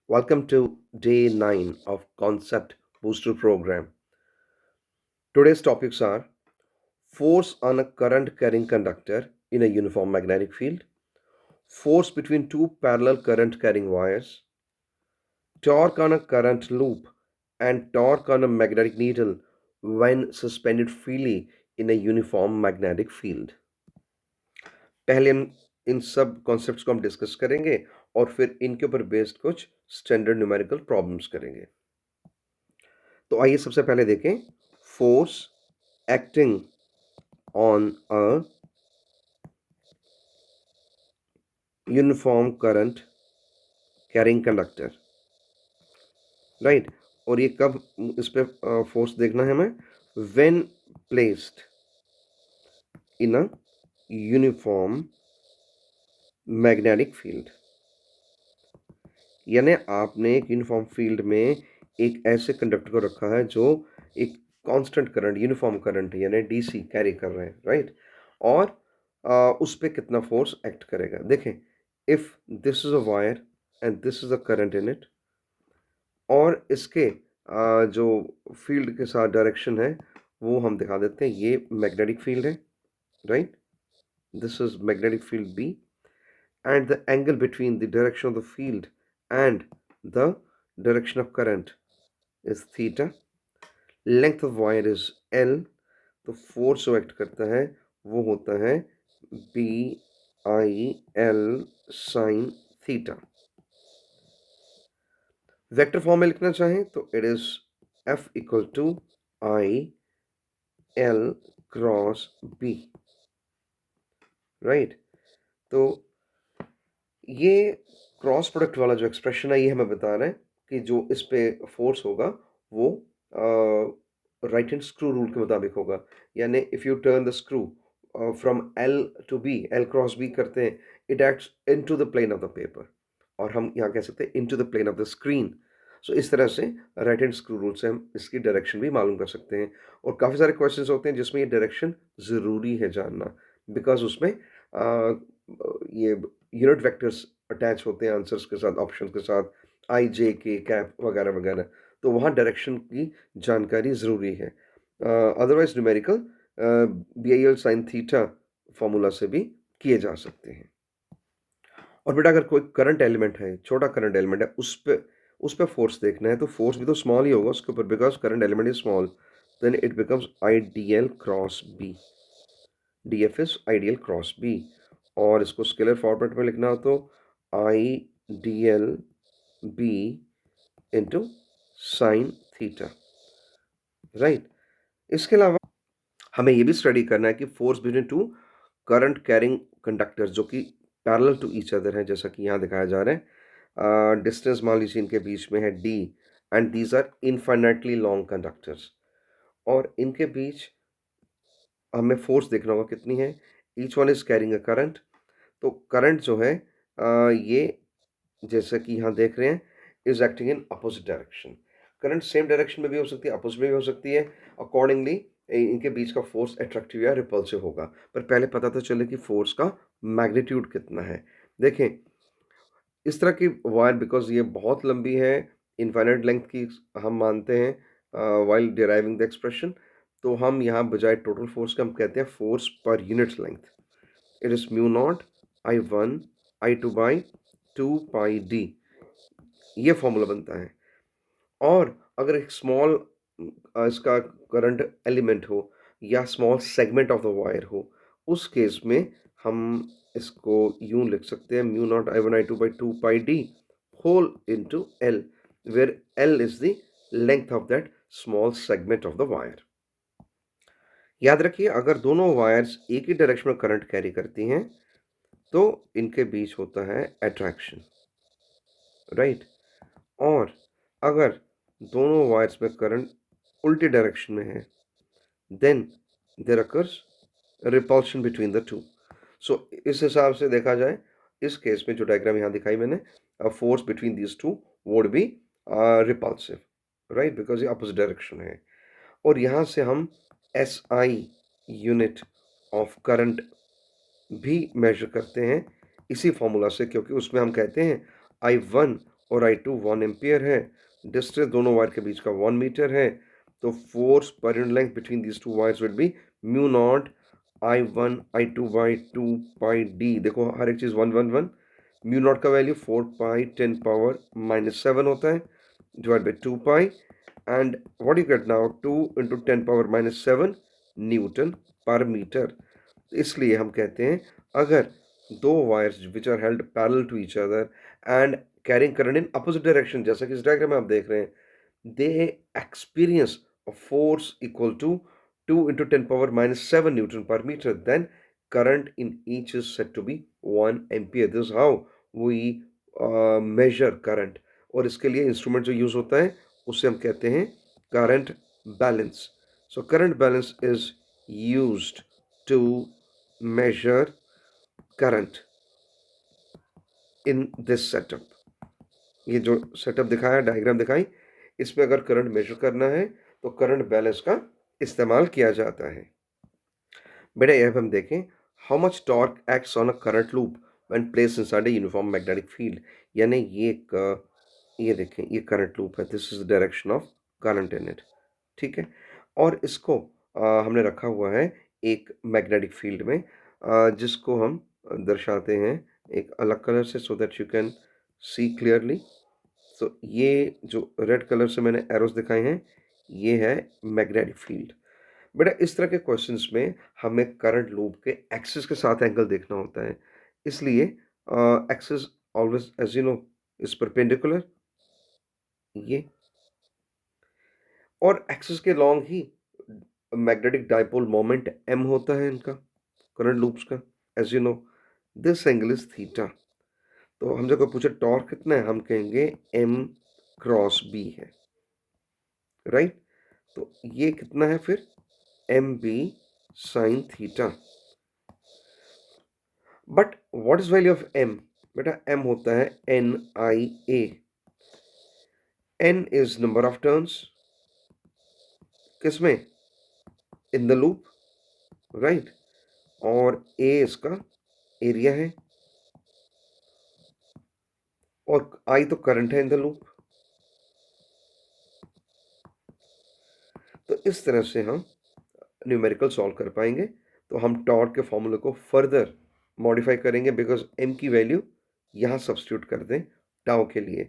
Welcome to day 9 of Concept Booster Program. Today's topics are force on a current carrying conductor in a uniform magnetic field, force between two parallel current carrying wires, torque on a current loop, and torque on a magnetic needle when suspended freely in a uniform magnetic field. पहले इन सब concepts को हम discuss करेंगे और फिर इनके ऊपर based कुछ स्टैंडर्ड न्यूमेरिकल प्रॉब्लम्स करेंगे। तो आइए सबसे पहले देखें force acting on a uniform current carrying conductor, right. और ये कब इस पे फोर्स देखना है हमें, when placed in a uniform magnetic field, यानी आपने एक यूनिफॉर्म फील्ड में एक ऐसे कंडक्टर को रखा है जो एक कांस्टेंट करंट यूनिफॉर्म करंट यानी डीसी कैरी कर रहे हैं, राइट। और उस पे कितना फोर्स एक्ट करेगा। देखें, if this is a wire and this is a current in it, और इसके जो फील्ड के साथ डायरेक्शन है वो हम दिखा देते हैं। ये मैग्नेटिक फील्ड है, right. This is magnetic field B, and the angle between the direction of the field and the direction of current is theta. Length of wire is L. तो फोर्स जो एक्ट करता है वो होता है B I L sine theta. Vector form में लिखना चाहें तो it is F equal to I L cross B, right. तो ये क्रॉस प्रोडक्ट वाला जो एक्सप्रेशन है ये हमें बता रहा है कि जो इस पे फोर्स होगा वो राइट हैंड स्क्रू रूल के मुताबिक होगा। यानी if you turn the screw from L to B, L cross B करते हैं, it acts into the plane of the paper, और हम यहाँ कह सकते हैं into the plane of the screen. So इस तरह से राइट हैंड स्क्रू रूल से हम इसकी डायरेक्शन भी मालूम कर सकते हैं। और काफ़ी सारे क्वेश्चंस होते हैं जिसमें ये डायरेक्शन ज़रूरी है जानना, बिकॉज उसमें ये यूनिट वेक्टर्स अटैच होते हैं आंसर्स के साथ, ऑप्शन के साथ, आई जे के कैप वगैरह वगैरह। तो वहाँ डायरेक्शन की जानकारी ज़रूरी है। Otherwise numerical B I L sine theta formula से भी किए जा सकते हैं। और बेटा अगर कोई करंट एलिमेंट है, छोटा करंट एलिमेंट है, उस पे फोर्स देखना है तो फोर्स भी तो स्मॉल ही होगा उसके ऊपर, because current element is small. Then it becomes I D L cross B, D F is ideal cross B. और इसको स्केलर फॉर्मेट में लिखना हो तो I D L B into sine theta, right. इसके अलावा हमें ये भी स्टडी करना है कि force between two current carrying conductors जो कि पैरेलल टू ईच अदर हैं, जैसा कि यहाँ दिखाया जा रहा है। डिस्टेंस मान लीजिए इनके बीच में है D, and these are infinitely long conductors, और इनके बीच हमें फोर्स देखना होगा कितनी है। Each one is carrying a current. तो करंट जो है ये जैसा कि यहाँ देख रहे हैं is acting in opposite direction. Current same direction में भी हो सकती है, अपोजिट में भी हो सकती है। अकॉर्डिंगली इनके बीच का फोर्स अट्रैक्टिव या रिपल्सिव होगा। पर पहले पता तो चले कि फोर्स का मैग्नीट्यूड कितना है। देखें, इस तरह की वायर बिकॉज ये बहुत लंबी है, इनफाइनाइट लेंथ की हम मानते हैं वाइल डिराइविंग द एक्सप्रेशन, तो हम यहाँ बजाय टोटल फोर्स का हम कहते हैं force per unit length. It is mu naught I one I two by two pi D, ये फॉर्मूला बनता है। और अगर एक स्मॉल इसका करंट एलिमेंट हो या small segment of the wire हो, उस केस में हम इसको यूं लिख सकते हैं mu naught I one I two by two pi D whole into L, where L is the length of that small segment of the wire. याद रखिए, अगर दोनों वायर्स एक ही डायरेक्शन में करंट कैरी करती हैं तो इनके बीच होता है अट्रैक्शन, राइट। और अगर दोनों वायर्स में करंट उल्टी डायरेक्शन में है then there occurs repulsion between the two. So इस हिसाब से देखा जाए, इस केस में जो डायग्राम यहाँ दिखाई मैंने, force between these to would be repulsive, right, because ये अपोजिट डायरेक्शन है। और यहाँ से हम S I unit of current भी मेजर करते हैं इसी फॉर्मूला से, क्योंकि उसमें हम कहते हैं आई वन और I2 1 एम्पियर है, डिस्टेंस दोनों वायर के बीच का 1 मीटर है, तो force per unit length between these two wires will be mu not I1 I2 by 2 pi D. देखो हर एक चीज़ 1 1 1। म्यू नॉट का वैल्यू 4 पाई 10 पावर -7 होता है divide by 2 pi, and what you get now 2 into 10 power -7 newton per metre. इसलिए हम कहते हैं अगर दो wires which are held parallel to each other and carrying current in opposite direction, जैसा कि इस डायग्राम में आप देख रहे हैं, they experience a force equal to 2 into 10 power -7 Newton per meter, then current in each is said to be 1 ampere. This is how we measure current. और इसके लिए इंस्ट्रूमेंट जो यूज होता है उसे हम कहते हैं current balance. So current balance is used to measure current in this setup। ये जो सेटअप दिखाया, डायग्राम दिखाई, इसमें अगर करंट मेजर करना है तो करंट बैलेंस का इस्तेमाल किया जाता है। बेटा यहाँ पे हम देखें how much torque acts on a current loop when placed inside a uniform magnetic field. यानी ये देखें, ये करंट लूप है, this is the direction of current in it, ठीक है। और इसको हमने रखा हुआ है एक मैग्नेटिक फील्ड में, जिसको हम दर्शाते हैं एक अलग कलर से so that you can see clearly. So ये जो रेड कलर से मैंने एरोस दिखाए हैं, ये है मैग्नेटिक फील्ड। बेटा इस तरह के क्वेश्चंस में हमें करंट लूप के एक्सिस के साथ एंगल देखना होता है, इसलिए axis always as you know is perpendicular, ये, और एक्सिस के लॉन्ग ही मैग्नेटिक डाइपोल मोमेंट m होता है इनका, करंट लूप्स का, as you know this angle is theta. तो हमसे कोई पूछे टॉर्क कितना है, हम कहेंगे m क्रॉस b है, राइट। तो ये कितना है फिर, M B sine theta. But what is value of m? बेटा m होता है N I A. n is number of turns किसमें, इन द लूप, राइट, और a इसका एरिया है, और I तो करंट है इन द लूप। तो इस तरह से हम न्यूमेरिकल सॉल्व कर पाएंगे। तो हम टॉर्क के फॉर्मूले को फर्दर मॉडिफाई करेंगे, बिकॉज m की वैल्यू यहाँ सब्स्टिट्यूट कर दें टाउ के लिए,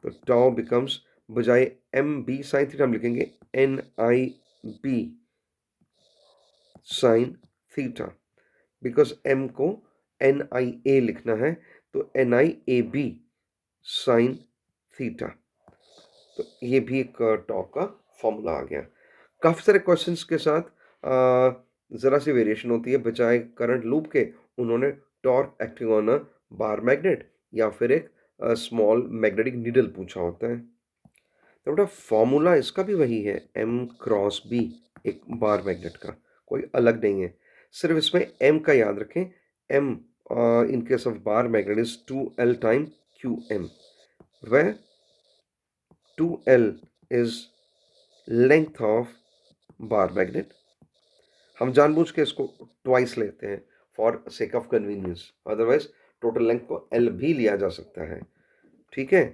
तो टाउ बिकम्स, बजाय एम बी साइन थीटा हम लिखेंगे N I B sine theta, because m को एन आई ए लिखना है, तो N I A B sine theta. तो ये भी एक टॉर्क का फॉर्मूला आ गया। काफ़ी सारे क्वेश्चंस के साथ ज़रा सी वेरिएशन होती है, बजाय करंट लूप के उन्होंने torque acting on a bar magnet या फिर एक स्मॉल मैग्नेटिक नीडल पूछा होता है। तो बेटा फॉर्मूला इसका भी वही है, m क्रॉस b, एक बार मैग्नेट का, कोई अलग नहीं है। सिर्फ इसमें m का याद रखें, m in case of bar magnet is 2l time qm, where 2l is length of bar magnet। हम जानबूझ के इसको ट्वाइस लेते हैं for sake of convenience, otherwise total length को l भी लिया जा सकता है, ठीक है।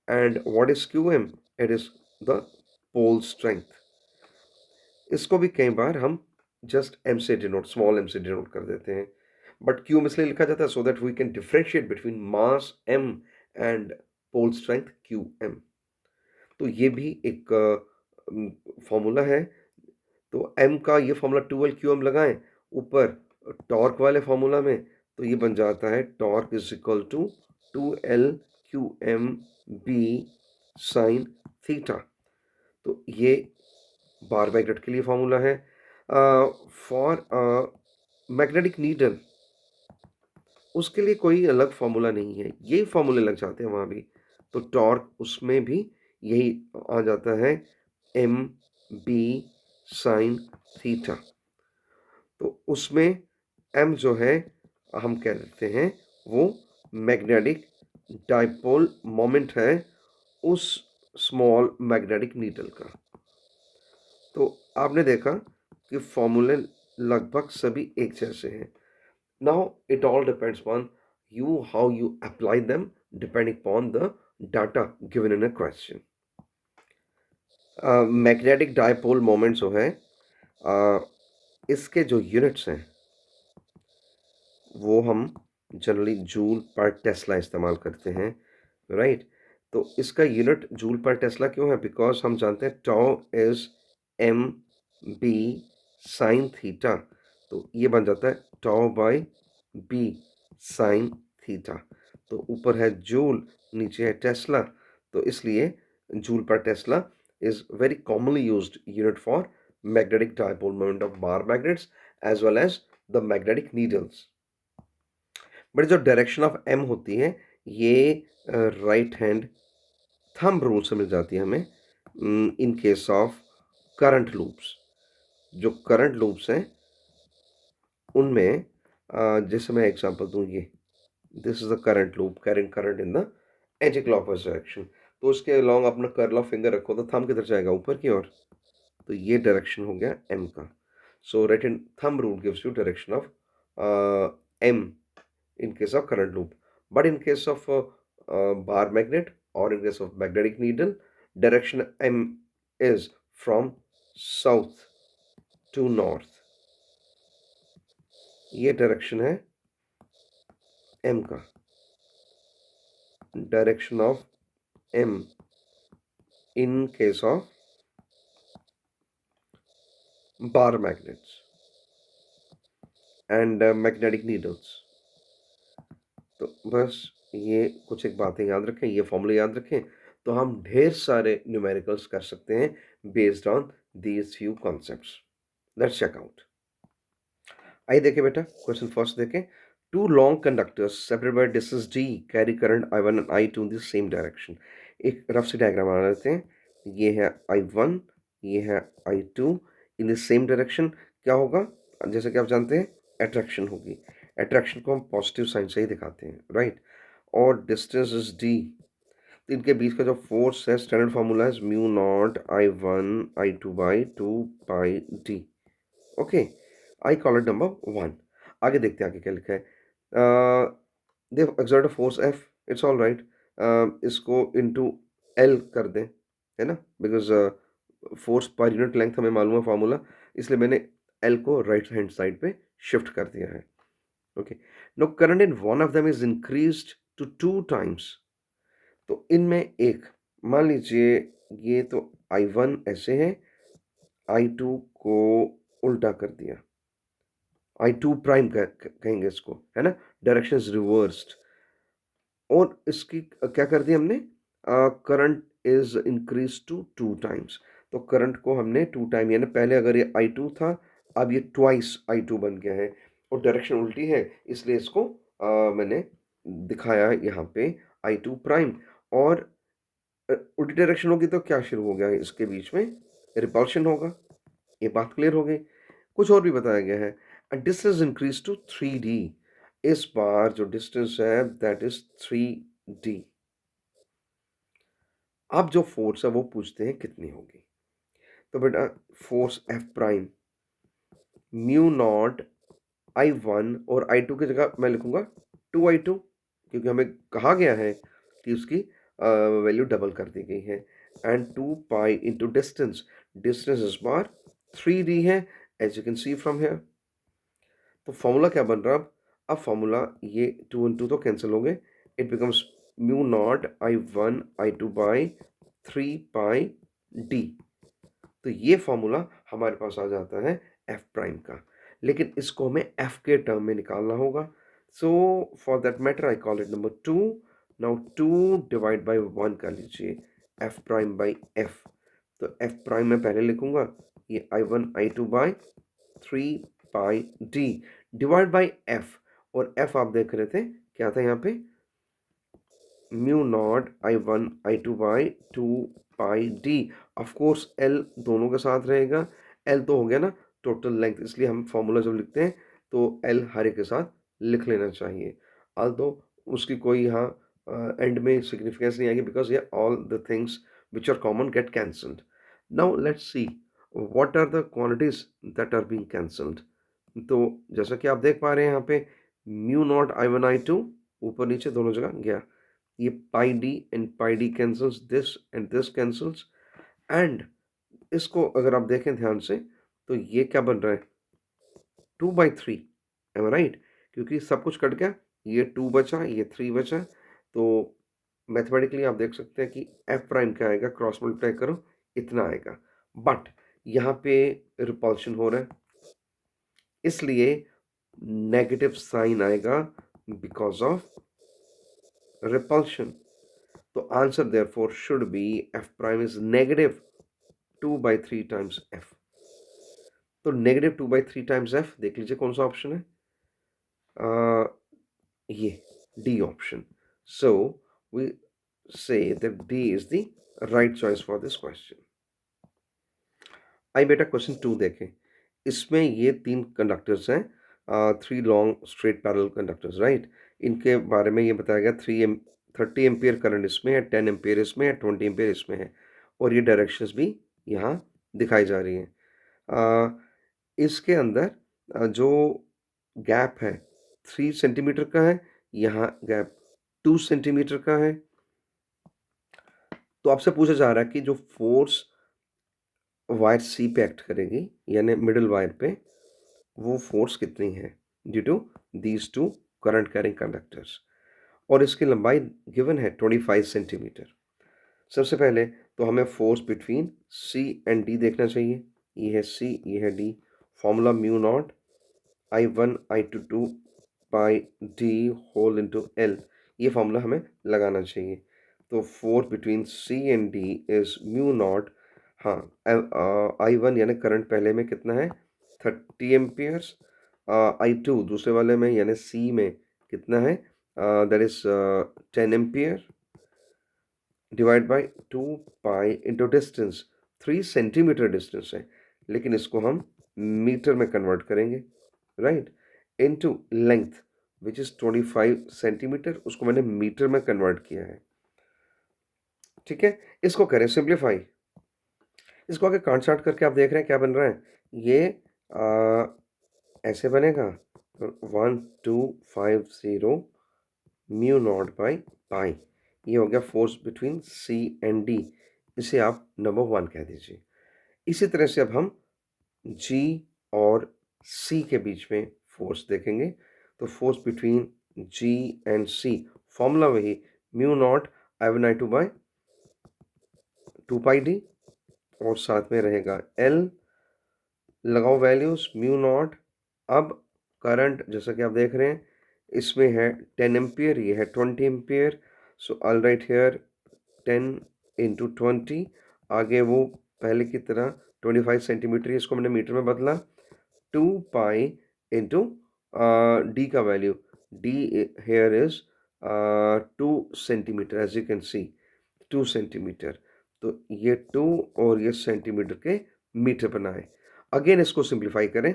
And what is qm? It is the pole strength. इसको भी कई बार हम जस्ट m से डिनोट, स्मॉल m से डिनोट कर देते हैं, बट q इसलिए लिखा जाता है so that we can differentiate between mass m and pole strength qm। तो ये भी एक फॉर्मूला है। तो m का ये फॉर्मूला 2l qm लगाएं ऊपर टॉर्क वाले फॉर्मूला में, तो ये बन जाता है torque is equal to 2l qm b sine theta. तो ये बार मैग्नेट के लिए फॉर्मूला है। फॉर मैग्नेटिक नीडल उसके लिए कोई अलग फॉर्मूला नहीं है, यही फॉर्मूले लग जाते हैं वहाँ भी। तो टॉर्क उसमें भी यही आ जाता है, एम बी साइन थीटा। तो उसमें m जो है हम कह देते हैं वो मैग्नेटिक डाइपोल मोमेंट है उस स्मॉल मैग्नेटिक नीडल का। तो आपने देखा कि फॉर्मूले लगभग सभी एक जैसे हैं। Now it all depends on you how you apply them depending upon the data given in a question. Magnetic dipole moment जो है, इसके जो यूनिट्स हैं वो हम जनरली जूल पर टेस्ला इस्तेमाल करते हैं, राइट? तो इसका यूनिट जूल पर टेस्ला क्यों है? बिकॉज हम जानते हैं tau is M B sine theta, तो ये बन जाता है tau by B sine theta. तो ऊपर है जूल, नीचे है टेस्ला, तो इसलिए joule per tesla is very commonly used unit for magnetic dipole moment of bar magnets as well as the magnetic needles. But जो डायरेक्शन ऑफ एम होती है, ये राइट हैंड थंब रूल से मिल जाती है हमें in case of current loops. जो current loops हैं उनमें जैसे मैं एग्जांपल दूं, ये this is the current loop carrying current in the anti clockwise direction, तो उसके अलोंग अपना कर्ल ऑफ फिंगर रखो तो थंब किधर जाएगा? ऊपर की ओर। तो ये डायरेक्शन हो गया एम का। So right hand thumb rule gives you direction of M in case of current loop. But in case of bar magnet or in case of magnetic needle, direction M is from south to north. ये direction है M का, direction of M in case of bar magnets and magnetic needles. तो बस ये कुछ एक बातें याद रखें, ये फॉर्मूले याद रखें, तो हम ढेर सारे न्यूमेरिकल्स कर सकते हैं based on these few concepts. Let's check out. आइए देखें बेटा, क्वेश्चन फर्स्ट देखें। Two long conductors separated by distance d carry current I1 and I2 in the same direction. एक रफ सी डायग्राम बना लेते हैं। ये है I1, ये है I2 in the same direction. क्या होगा? जैसे कि आप जानते हैं अट्रैक्शन होगी। अट्रैक्शन को हम पॉजिटिव साइन से ही दिखाते हैं, राइट? और डिस्टेंस इज d, तो इनके बीच का जो फोर्स है, स्टैंडर्ड फार्मूला है mu not I1 I2 by 2 pi d। Okay, I call it number 1। आगे देखते हैं आगे क्या लिखा है। They exert force F, it's all right. इसको इनटू एल कर दें, है ना? Because force per unit length हमें मालूम है फार्मूला, इसलिए मैंने एल को राइट हैंड साइड पे शिफ्ट कर दिया है। Okay, no current in one of them is increased to 2 times. तो इनमें एक, मान लीजिए ये तो I1 ऐसे है, I2 को उल्टा कर दिया, I2 प्राइम कहेंगे इसको, है ना? Direction is reversed. और इसकी क्या कर दिया हमने? Current is increase to 2 times. तो करंट को हमने 2 टाइम, यानी पहले अगर ये I2 था, अब ये ट्वाइस I2 बन गया है, और डायरेक्शन उल्टी है, इसलिए इसको मैंने दिखाया यहाँ पे I2 प्राइम। और उल्टी डायरेक्शन होगी तो क्या शुरू हो गया है इसके बीच में? रिपल्शन होगा। ये बात क्लियर हो गई। कुछ और भी बताया गया है, डिस्टेंस इंक्रीज टू 3d। इस बार जो डिस्टेंस है दैट इज 3d। अब जो फोर्स है वो पूछते हैं कितनी होगी। तो बेटा force F prime mu naught I1, और I2 की जगह मैं लिखूंगा 2I2, क्योंकि हमें कहा गया है कि उसकी वैल्यू डबल कर दी गई है। And 2 pi into distance, distance इस बार 3d है, as you can see from here. तो फॉर्मूला क्या बन रहा? अब फॉर्मूला ये 2 and 2 तो कैंसिल हो गए, it becomes mu naught I1 I2 by 3 pi d। तो ये फॉर्मूला हमारे पास आ जाता है एफ प्राइम का, लेकिन इसको हमें एफ के टर्म में निकालना होगा। So for that matter I call it number 2। Now 2 divide by 1 कर लीजिए, एफ प्राइम बाई एफ। तो एफ प्राइम में पहले लिखूंगा ये I1 I2 by 3 pi d divide by F. और एफ आप देख रहे थे क्या था यहाँ पे? Mu naught I1 I2 by 2 pi d। Of course L दोनों के साथ रहेगा, एल तो हो गया ना टोटल लेंथ, इसलिए हम फॉर्मूला जब लिखते हैं तो एल हर एक के साथ लिख लेना चाहिए। तो उसकी कोई यहाँ एंड में सिग्निफिकेंस नहीं आएगी, बिकॉज ये all the things which are common get cancelled. Now let's see what are the quantities that are being cancelled. तो जैसा कि आप देख पा रहे हैं यहाँ पे म्यू नॉट I1 I2 ऊपर नीचे दोनों जगह गया, ये pi D and pi D cancels, this and this cancels, and इसको अगर आप देखें ध्यान से तो ये क्या बन रहा है, 2/3, एम आई राइट? क्योंकि सब कुछ कट गया, ये 2 बचा, ये 3 बचा, तो मैथमेटिकली आप देख सकते हैं कि एफ प्राइम क्या आएगा, क्रॉस मल्टीप्लाई करो इतना आएगा। बट यहाँ पे रिपल्शन हो रहा है, इसलिए नेगेटिव साइन आएगा बिकॉज ऑफ रिपल्शन। तो answer therefore should be F prime is negative 2/3 times F. तो नेगेटिव 2/3 टाइम्स एफ, देख लीजिए कौन सा ऑप्शन है, ये D option. So we say that D is the right choice for this question. आई बेटा क्वेश्चन 2 देखें। इसमें ये 3 कंडक्टर्स हैं, 3 long straight parallel conductors, right? इनके बारे में ये बताया गया 30 एम्पियर करंट इसमें है, 10 एम्पियर इसमें है, 20 एम्पियर इसमें है, और ये डायरेक्शंस भी यहाँ दिखाई जा रही हैं। इसके अंदर जो गैप है 3 सेंटीमीटर का है, यहाँ गैप 2 सेंटीमीटर का है। तो आपसे पूछा जा रहा है कि जो फोर्स वायर सी पे एक्ट करेगी, यानी मिडिल वायर पे, वो फोर्स कितनी है due to these two current carrying conductors, और इसकी लंबाई गिवन है 25 सेंटीमीटर। सबसे पहले तो हमें force between C and D देखना चाहिए। ये है सी, ये है D. Formula mu not I1 I2 2 pi D whole into L, ये फॉर्मूला हमें लगाना चाहिए। तो force between C and D is mu naught, हाँ, I1 यानी करंट पहले में कितना है 30 एम्पियर्स, I2 दूसरे वाले में यानी सी में कितना है, that is 10 ampere, divide by 2 pi into distance, 3 centimetre distance है, लेकिन इसको हम मीटर में कन्वर्ट करेंगे, right, into length which is 25 centimetre, उसको मैंने मीटर में कन्वर्ट किया है। ठीक है, इसको करें सिंप्लीफाई। इसको आगे काट छाट करके आप देख रहे हैं क्या बन रहा है, ये ऐसे बनेगा 1250 म्यू नॉट बाई पाई, ये हो गया force between C and D, इसे आप नंबर 1 कह दीजिए। इसी तरह से अब हम जी और सी के बीच में फोर्स देखेंगे। तो force between G and C, formula वही mu not I1 I2 by 2 pi D, और साथ में रहेगा एल, लगाओ वैल्यूज म्यू नॉट। अब करंट जैसा कि आप देख रहे हैं इसमें है 10 एम्पियर, ये है 20 ampere, so all right here 10 into 20, आगे वो पहले की तरह 25 सेंटीमीटर, इसको मैंने मीटर में बदला, 2 पाई इंटू डी का value, D here is 2 centimetre, as you can see 2 centimetre. तो ये 2 और ये सेंटीमीटर के मीटर बनाए। अगेन इसको सिंप्लीफाई करें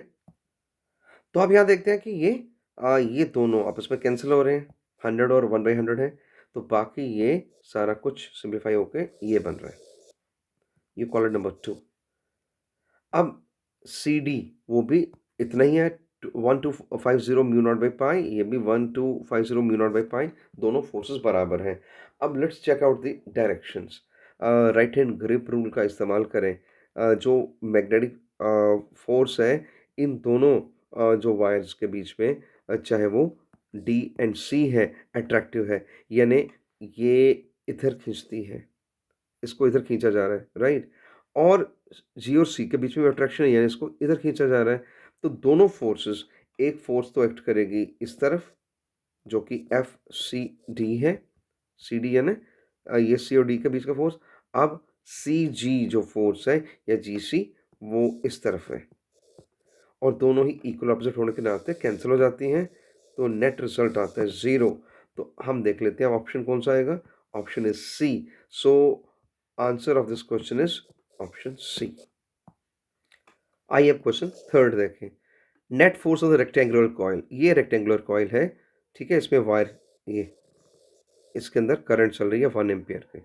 तो आप यहाँ देखते हैं कि ये दोनों आपस में कैंसिल हो रहे हैं, 100 और 1/100 है, तो बाकी ये सारा कुछ सिंप्लीफाई होके ये बन रहा है, ये कॉलम नंबर 2। अब सी डी वो भी इतना ही है, 1250 म्यू नॉट बाई पाई, ये भी 1250 म्यू नॉट बाई पाई, दोनों फोर्सेस बराबर हैं। अब let's check out the directions. Right hand grip rule का इस्तेमाल करें। जो मैग्नेटिक फोर्स है इन दोनों जो वायर्स के बीच में, चाहे वो डी एंड सी है, अट्रैक्टिव है, यानी ये इधर खींचती है, इसको इधर खींचा जा रहा है, राइट, और जी और सी के बीच में अट्रैक्शन है, यानी इसको इधर खींचा जा रहा है। तो दोनों फोर्सेस, एक फोर्स तो एक्ट करेगी इस तरफ जो कि एफ सी डी है, सी डी यानी ये सी और डी के बीच का फोर्स। अब सी जी जो फोर्स है या जी सी, वो इस तरफ है, और दोनों ही इक्वल ऑपोजिट होने के नाते कैंसिल हो जाती हैं, तो नेट रिजल्ट आता है 0। तो हम देख लेते हैं ऑप्शन कौन सा आएगा, option is C. So answer of this question is option C. आइए अब क्वेश्चन थर्ड देखें। Net force of the rectangular coil, ये रेक्टेंगुलर कॉइल है, ठीक है, इसमें वायर, ये इसके अंदर करंट चल रही है 1 एम्पियर के,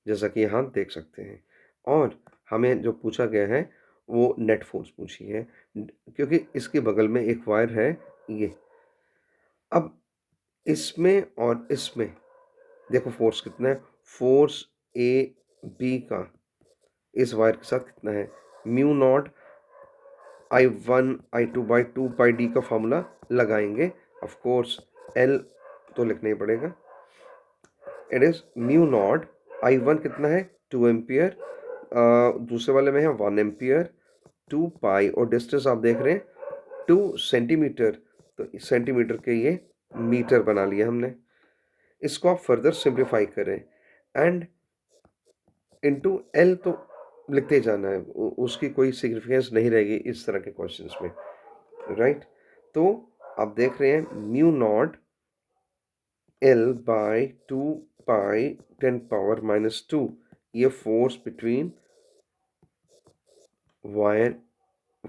जैसा कि यहाँ देख सकते हैं, और हमें जो पूछा गया है वो नेट फोर्स पूछी है, क्योंकि इसके बगल में एक वायर है ये। अब इसमें और इसमें देखो फोर्स कितना है, फोर्स ए बी का इस वायर के साथ कितना है, mu not I1 I2/2 πd का फॉर्मूला लगाएंगे। ऑफ कोर्स L तो लिखना ही पड़ेगा। It is mu not I1 कितना है 2 एम्पियर, दूसरे वाले में है 1 एम्पियर, 2 पाई और डिस्टेंस आप देख रहे हैं 2 सेंटीमीटर, तो सेंटीमीटर के ये मीटर बना लिया हमने। इसको आप फर्दर सिंप्लीफाई करें एंड इनटू एल तो लिखते जाना है, उसकी कोई सिग्निफिकेंस नहीं रहेगी इस तरह के क्वेश्चंस में, राइट। तो आप देख रहे हैं म्यू नॉट L/2 π 10⁻², ये फोर्स बिटवीन वायर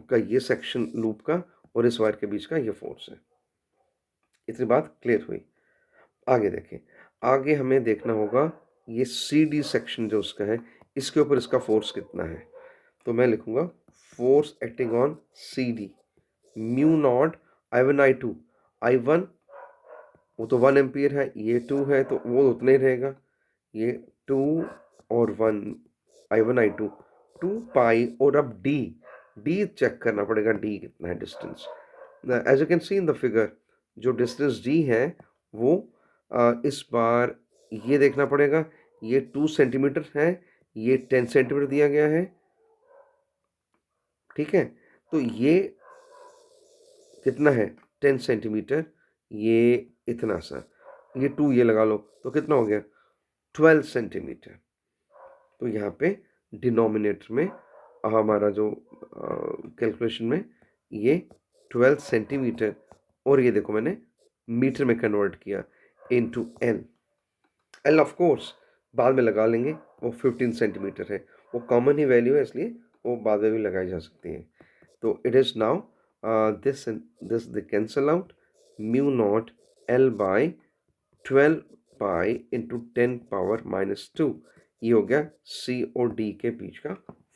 का ये सेक्शन लूप का और इस वायर के बीच का ये फोर्स है। इतनी बात क्लियर हुई। आगे देखें, आगे हमें देखना होगा ये सी डी सेक्शन जो उसका है, इसके ऊपर इसका फोर्स कितना है। तो मैं लिखूंगा force acting on C D mu not I1 I2, I1 वो तो 1 एम्पियर है, ये 2 है तो वो उतना ही रहेगा, ये 2 और 1 I1 I2 2 पाई, और अब डी चेक करना पड़ेगा, डी कितना है distance. As you can see in the figure, जो डिस्टेंस डी है वो इस बार ये देखना पड़ेगा, ये 2 सेंटीमीटर है, ये 10 सेंटीमीटर दिया गया है, ठीक है। तो ये कितना है 10 सेंटीमीटर, ये इतना सा, ये 2 ये लगा लो तो कितना हो गया 12 सेंटीमीटर। तो यहाँ पे डिनोमिनेटर में हमारा जो कैलकुलेशन में ये 12 सेंटीमीटर, और ये देखो मैंने मीटर में कन्वर्ट किया into L. L of course बाद में लगा लेंगे, वो 15 सेंटीमीटर है, वो कॉमन ही वैल्यू है इसलिए वो बाद में भी लगाई जा सकती है। तो it is now this they cancel out, mu not L/12 π into 10⁻², ये हो गया सी और डी के बीच का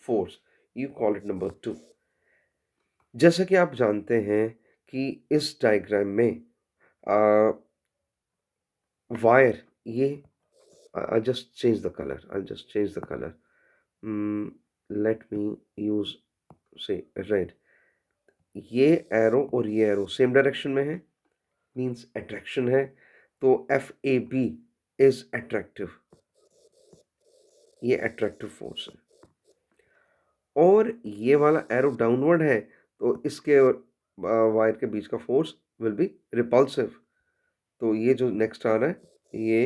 force. You call it number 2। जैसा कि आप जानते हैं कि इस डायग्राम में वायर ये I'll just change the color. I'll just change the color. Let me use say red. ये एरो और ये एरो सेम डायरेक्शन में है, मींस अट्रैक्शन है, तो FAB इज अट्रैक्टिव, ये अट्रैक्टिव फोर्स है। और ये वाला एरो डाउनवर्ड है तो इसके और वायर के बीच का फोर्स विल बी रिपल्सिव। तो ये जो नेक्स्ट आ रहा है ये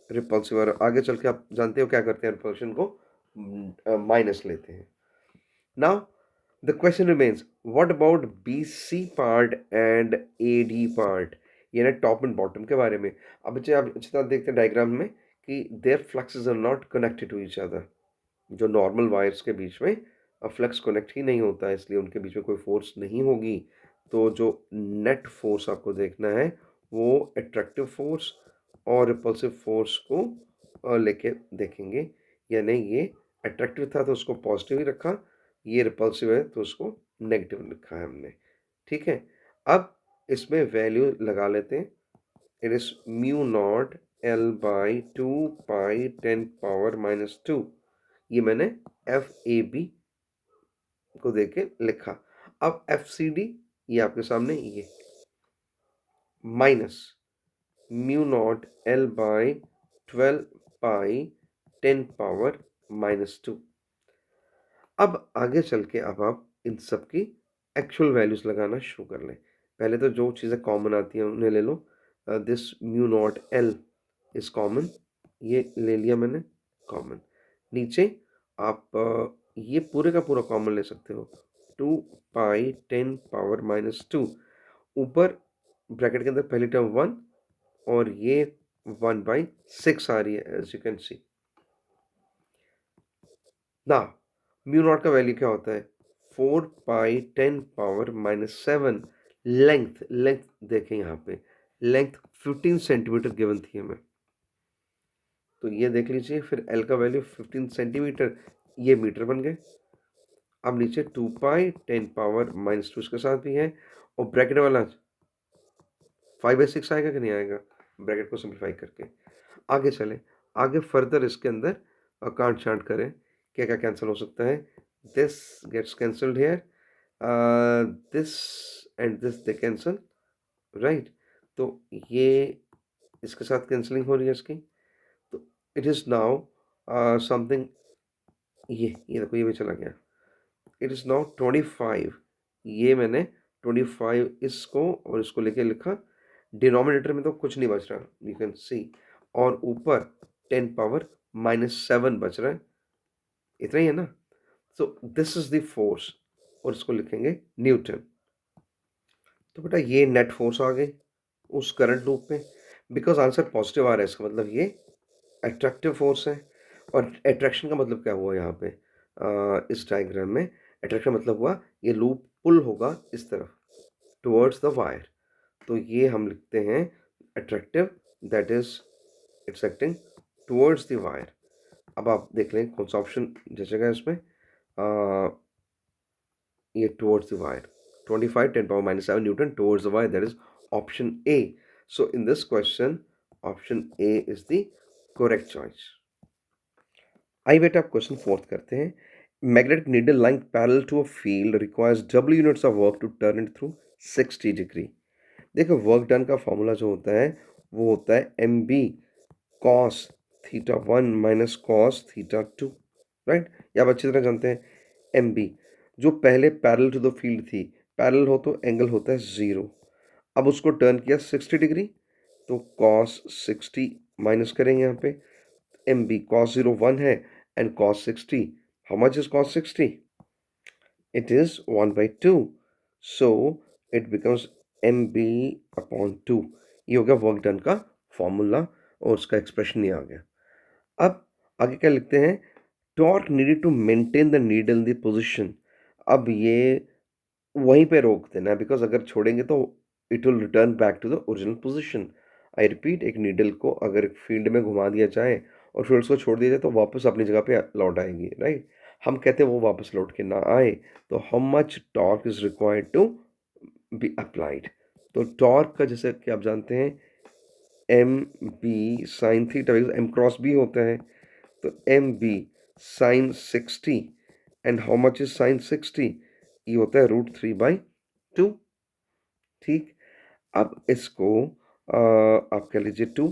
रिपल्सिव, और आगे चल के आप जानते हो क्या करते हैं, रिपल्शन को माइनस लेते हैं। Now the question remains, what about BC part and AD part, ये ना टॉप एंड बॉटम के बारे में। अब बच्चे आप अच्छी तरह देखते हैं डायग्राम में कि there fluxes are not connected to each other, जो नॉर्मल वायर्स के बीच में फ्लक्स कनेक्ट ही नहीं होता है, इसलिए उनके बीच में कोई फोर्स नहीं होगी। तो जो नेट फोर्स आपको देखना है वो अट्रैक्टिव फोर्स और रिपल्सिव फोर्स को लेके देखेंगे, यानी ये अट्रैक्टिव था तो उसको पॉजिटिव ही रखा, ये रिपल्सिव है तो उसको नेगेटिव लिखा है हमने, ठीक है। अब इसमें वैल्यू लगा लेते हैं, it is mu not L/2 π 10⁻², ये मैंने FAB को देके लिखा। अब FCD ये आपके सामने ये माइनस म्यू नॉट L/12 π 10⁻²। अब आगे चल के अब आप इन सब की एक्चुअल वैल्यूज लगाना शुरू कर लें। पहले तो जो चीज़ें कॉमन आती हैं उन्हें ले लो। This mu not L is common, ये ले लिया मैंने कॉमन। नीचे आप ये पूरे का पूरा कॉमन ले सकते हो, 2 π 10⁻²। ऊपर ब्रैकेट के अंदर पहली टर्म 1 और ये 1/6 आ रही है एज यू कैन सी। ना म्यू नॉट का वैल्यू क्या होता है 4 π 10⁻⁷। लेंथ देखें यहाँ पे, लेंथ 15 सेंटीमीटर गिवन थी हमें, तो ये देख लीजिए। फिर एल का वैल्यू 15 सेंटीमीटर, ये मीटर बन गए। अब नीचे 2 π 10⁻⁻² इसके साथ भी है, और ब्रैकेट वाला 5/6 आएगा कि नहीं आएगा, ब्रैकेट को सिंप्लीफाई करके। आगे चलें, आगे फर्दर इसके अंदर कांट छांट करें, क्या-क्या कैंसल हो सकता है? This gets cancelled here, this and this they cancel, right? तो ये इसके साथ कैंसलिंग हो रही है इसकी, तो इट इज़ नाउ समथिंग, ये देखो ये भी चला गया। इट इज़ नाउ 25, ये मैंने 25 इसको और इसको लेके लिखा, डिनोमिनेटर में तो कुछ नहीं बच रहा, यू कैन सी, और ऊपर 10 पावर -7 बच रहा है, इतना ही है ना? So this is the force, और इसको लिखेंगे न्यूटन। तो बेटा ये नेट फोर्स आ गई उस करंट लूप में, बिकॉज़ आंसर पॉजिटिव आ रहा है, इसका मतलब ये अट्रैक्टिव फोर्स है। और अट्रैक्शन का मतलब क्या हुआ यहाँ पे, इस डायग्राम में अट्रैक्शन मतलब हुआ ये लूप पुल होगा इस तरफ टुवर्ड्स द वायर, तो ये हम लिखते हैं attractive, that is it's acting towards the wire. अब आप देख लें कौन सा ऑप्शन जचेगा इसमें, ये towards the wire, 25 10 power -7 newton towards the wire, that is option A. So in this question option A is the correct choice. आइए बेटा आप क्वेश्चन फोर्थ करते हैं। Magnetic needle lying parallel to a field requires W units of work to turn it through 60 degree. देखो work done का formula जो होता है वो होता है M B cos theta one minus cos theta two, right? ये आप अच्छी तरह जानते हैं। एम बी जो पहले पैरेलल टू द फील्ड थी, पैरेलल हो तो एंगल होता है 0, अब उसको टर्न किया 60 डिग्री, तो कॉस 60 माइनस करेंगे यहाँ पे, एम बी कॉस 0 1 है, and cos 60, how much is cos 60? It is 1 by 2. So it becomes mb upon 2। ये हो गया वर्क डन का फॉर्मूला, और उसका एक्सप्रेशन ये आ गया। अब आगे क्या लिखते हैं, torque needed to maintain the needle in the position. अब ये वहीं पे रोक देना है, बिकॉज अगर छोड़ेंगे तो it will return back to the original position. I repeat, एक नीडल को अगर एक फील्ड में घुमा दिया जाए और फिर उसको छोड़ दिया जाए तो वापस अपनी जगह पे लौट आएगी, राइट? हम कहते हैं वो वापस लौट के ना आए, तो how much torque is required to be applied. तो टॉर्क का जैसे कि आप जानते हैं M B sine theta, M cross B होता है, तो M B sine 60, and how much is sine 60? ये होता है √3/2, ठीक? अब इसको आप कह लीजिए 2।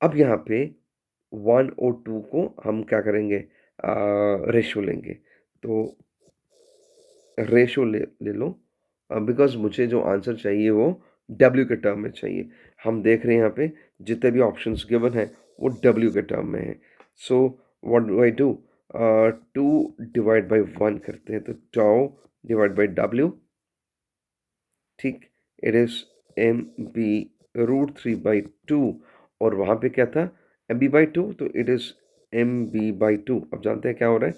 अब यहाँ पे 1 और 2 को हम क्या करेंगे, रेशो लेंगे, तो रेशो ले लो, बिकॉज मुझे जो आंसर चाहिए वो डब्ल्यू के टर्म में चाहिए। हम देख रहे हैं यहाँ पे जितने भी ऑप्शंस गिवन हैं वो डब्ल्यू के टर्म में है। So what do I do, 2 divide by 1 करते हैं, तो टाउ डिवाइड बाई डब्ल्यू, ठीक? इट इज एम बी √3/2, और वहाँ पे क्या था एम बी बाई 2, तो it is M B by 2। अब जानते हैं क्या हो रहा है,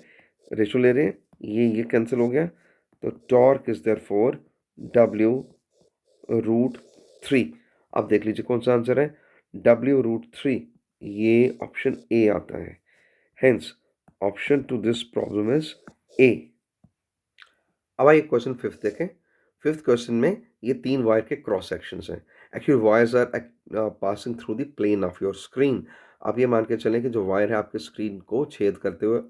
रेशो ले रहे हैं, ये कैंसिल हो गया, तो torque is there for W√3। अब देख लीजिए कौन सा आंसर है, W√3, ये ऑप्शन ए आता है। Hence option to this problem is A. अब आइए क्वेश्चन फिफ्थ देखें। फिफ्थ क्वेश्चन में ये 3 वायर के क्रॉस सेक्शंस हैं। Actually wires are passing through the plane of your screen. आप ये मान के चलें कि जो वायर है आपके स्क्रीन को छेद करते हुए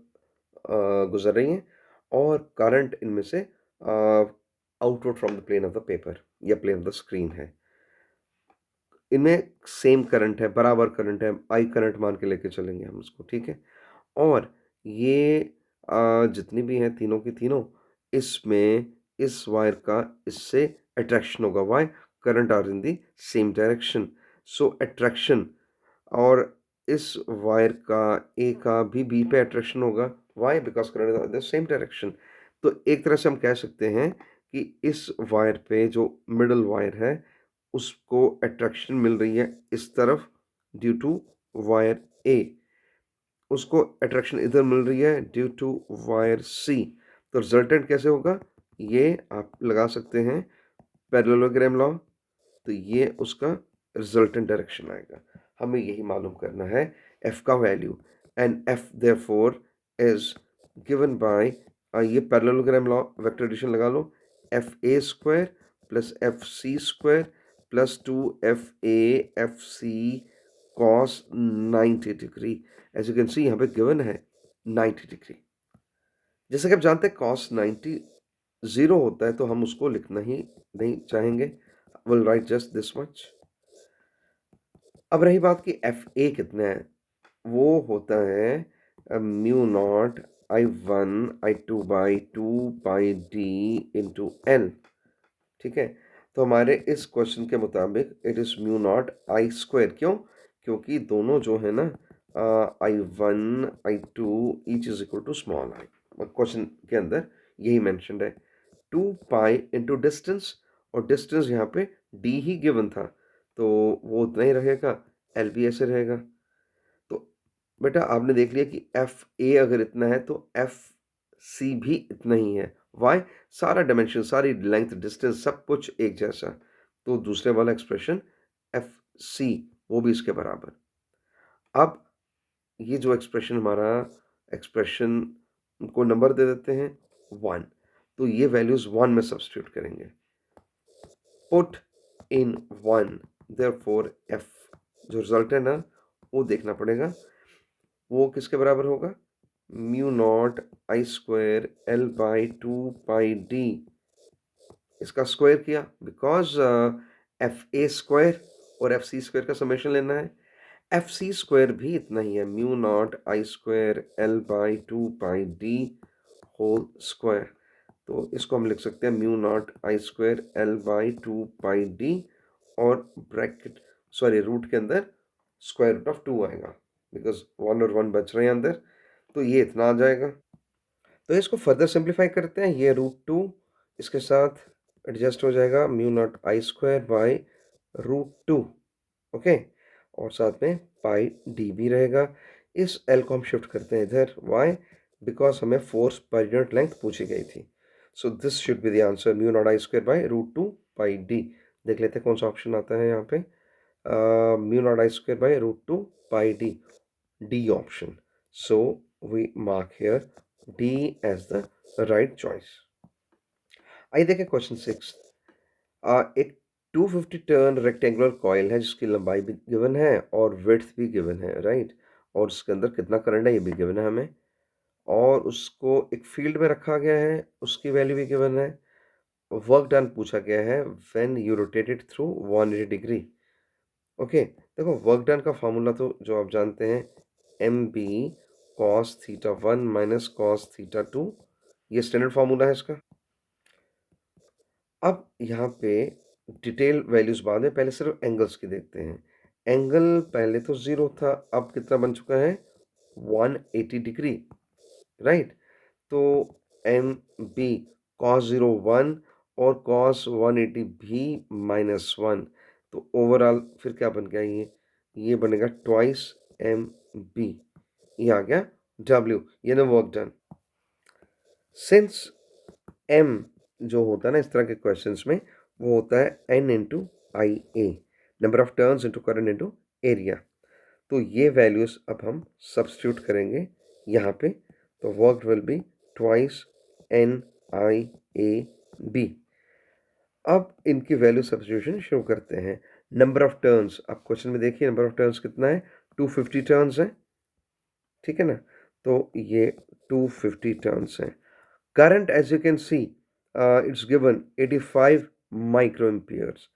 गुजर रही हैं, और करंट इनमें से outward from the plane of the paper या प्लेन ऑफ द स्क्रीन है। इनमें सेम करंट है, बराबर करंट है, आई करंट मान के लेके चलेंगे हम इसको, ठीक है? और ये जितनी भी हैं तीनों की तीनों, इसमें इस वायर का इससे अट्रैक्शन होगा, why? Current are in the same direction, so attraction, और इस वायर का ए का भी बी पे अट्रैक्शन होगा, why? Because current in the same direction. तो एक तरह से हम कह सकते हैं कि इस वायर पे जो मिडल वायर है उसको अट्रैक्शन मिल रही है इस तरफ ड्यू टू वायर ए, उसको अट्रैक्शन इधर मिल रही है ड्यू टू वायर सी। तो रिजल्टेंट कैसे होगा, ये आप लगा सकते हैं पैरेललोग्राम लॉ, तो ये उसका रिजल्टेंट डायरेक्शन आएगा। हमें यही मालूम करना है एफ का value, and F therefore is given by, ये पैरेललोग्राम लॉ वेक्टर एडिशन लगा लो, F A square plus F C square plus 2 FA FC cos 90 degree. As you can see यहाँ पे गिवन है 90 डिग्री। जैसे कि आप जानते हैं cos 90 0 होता है, तो हम उसको लिखना ही नहीं चाहेंगे। Will write just this much. अब रही बात कि FA कितना है, वो होता है mu not I1 I2 by 2 pi D into L। ठीक है, तो हमारे इस क्वेश्चन के मुताबिक it is mu naught I square. क्यों? क्योंकि दोनों जो है ना I1 I2 each is equal to small I. Question के अंदर यही मेंशन्ड है। 2 पाई इंटू डिस्टेंस, और डिस्टेंस यहाँ पे D ही गिवन था, तो वो उतना ही रहेगा, L भी ऐसे रहेगा। तो बेटा आपने देख लिया कि FA अगर इतना है तो FC भी इतना ही है। वाई? सारा डायमेंशन, सारी लेंथ, डिस्टेंस, सब कुछ एक जैसा। तो दूसरे वाला एक्सप्रेशन FC वो भी इसके बराबर। अब ये जो एक्सप्रेशन हमारा एक्सप्रेशन को नंबर दे देते हैं 1, तो ये वैल्यूज 1 में सब्स्टिट्यूट करेंगे। पुट इन 1, देयरफॉर F जो रिजल्ट है ना वो देखना पड़ेगा, वो किसके बराबर होगा? Mu naught I square L by 2 pi D। इसका स्क्वायर किया बिकॉज FA स्क्वायर और FC स्क्वायर का समेशन लेना है। FC स्क्वायर भी इतना ही है, mu naught I square L by 2 pi D whole square. तो इसको हम लिख सकते हैं mu naught I square L by 2 pi D, और ब्रैकेट सॉरी रूट के अंदर स्क्वायर रूट ऑफ 2 आएगा, बिकॉज 1 और 1 बच रहे हैं अंदर, तो ये इतना आ जाएगा। तो इसको फर्दर सिंप्लीफाई करते हैं, ये √2 इसके साथ एडजस्ट हो जाएगा, mu naught I square by √2। Okay, और साथ में पाई D भी रहेगा। इस L को हम शिफ्ट करते हैं इधर। वाई? बिकॉज हमें फोर्स पर यूनिट लेंथ पूछी गई थी। So this should be the answer, mu naught I square by √2 pi D। देख लेते हैं कौन सा ऑप्शन आता है यहाँ पे। Mu naught I square by √2 pi D, D option. So we mark here D as the right choice. आइए देखें क्वेश्चन 6। एक 250 टर्न रेक्टेंगुलर कॉइल है जिसकी लंबाई भी गिवन है और विड्थ भी गिवन है, राइट? और उसके अंदर कितना करंट है ये भी गिवन है हमें, और उसको एक फील्ड में रखा गया है, उसकी वैल्यू भी गिवन है। वर्क डन पूछा गया है when you rotated through 180 degree. Okay, देखो वर्क डन का फार्मूला तो जो आप जानते हैं, MB cos θ1 माइनस cos θ2, ये स्टैंडर्ड फार्मूला है इसका। अब यहाँ पे डिटेल वैल्यूज बाद में, पहले सिर्फ एंगल्स की देखते हैं। एंगल पहले तो 0 था, अब कितना बन चुका है? 180 डिग्री, राइट? तो MB cos 0 1 और cos 180 भी -1, तो ओवरऑल फिर क्या बन गया ये बनेगा ट्वाइस MB। ये आ गया W, ये ना वर्क डन। सिंस M जो होता है ना इस तरह के क्वेश्चंस में, वो होता है N into IA, number of turns into current into area. तो ये वैल्यूज अब हम सब्स्टिट्यूट करेंगे यहाँ पे, तो work will be twice NIAB। अब इनकी वैल्यू सब्स्टिट्यूशन शुरू करते हैं। नंबर ऑफ टर्न्स, अब क्वेश्चन में देखिए नंबर ऑफ टर्न्स कितना है? 250 टर्न्स है, ठीक है ना? तो ये 250 टर्न्स है। Current as you can see it's given 85 micro amperes,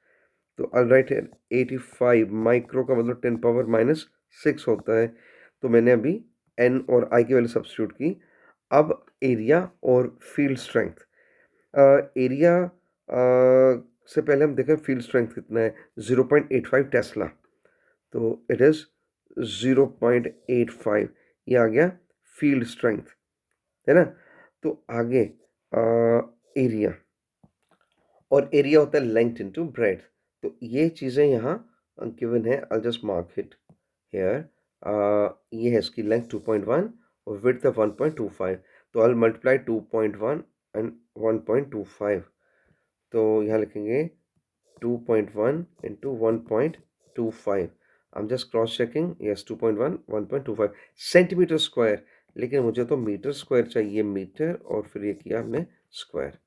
तो आई राइट 85 माइक्रो का मतलब 10 पावर -6 होता है। तो मैंने अभी N और I की वैल्यू सब्स्टिट्यूट की। अब एरिया और फील्ड स्ट्रेंथ, एरिया से पहले हम देखें फील्ड स्ट्रेंथ कितना है, 0.85 टेस्ला, तो इट इज़ 0.85, ये आ गया फील्ड स्ट्रेंथ, है ना? तो आगे एरिया, और एरिया होता है लेंथ इनटू ब्रेड्थ। तो ये चीज़ें यहाँ गिवन है, I just mark it here. ये है इसकी लेंथ 2.1 और विड्थ है 1.25, तो आई मल्टीप्लाई 2.1 एंड 1.25, तो यहाँ लिखेंगे 2.1 into 1.25। I am just cross checking, yes 2.1 1.25 centimetre square, लेकिन मुझे तो मीटर स्क्वायर चाहिए, मीटर, और फिर ये किया हमने स्क्वायर।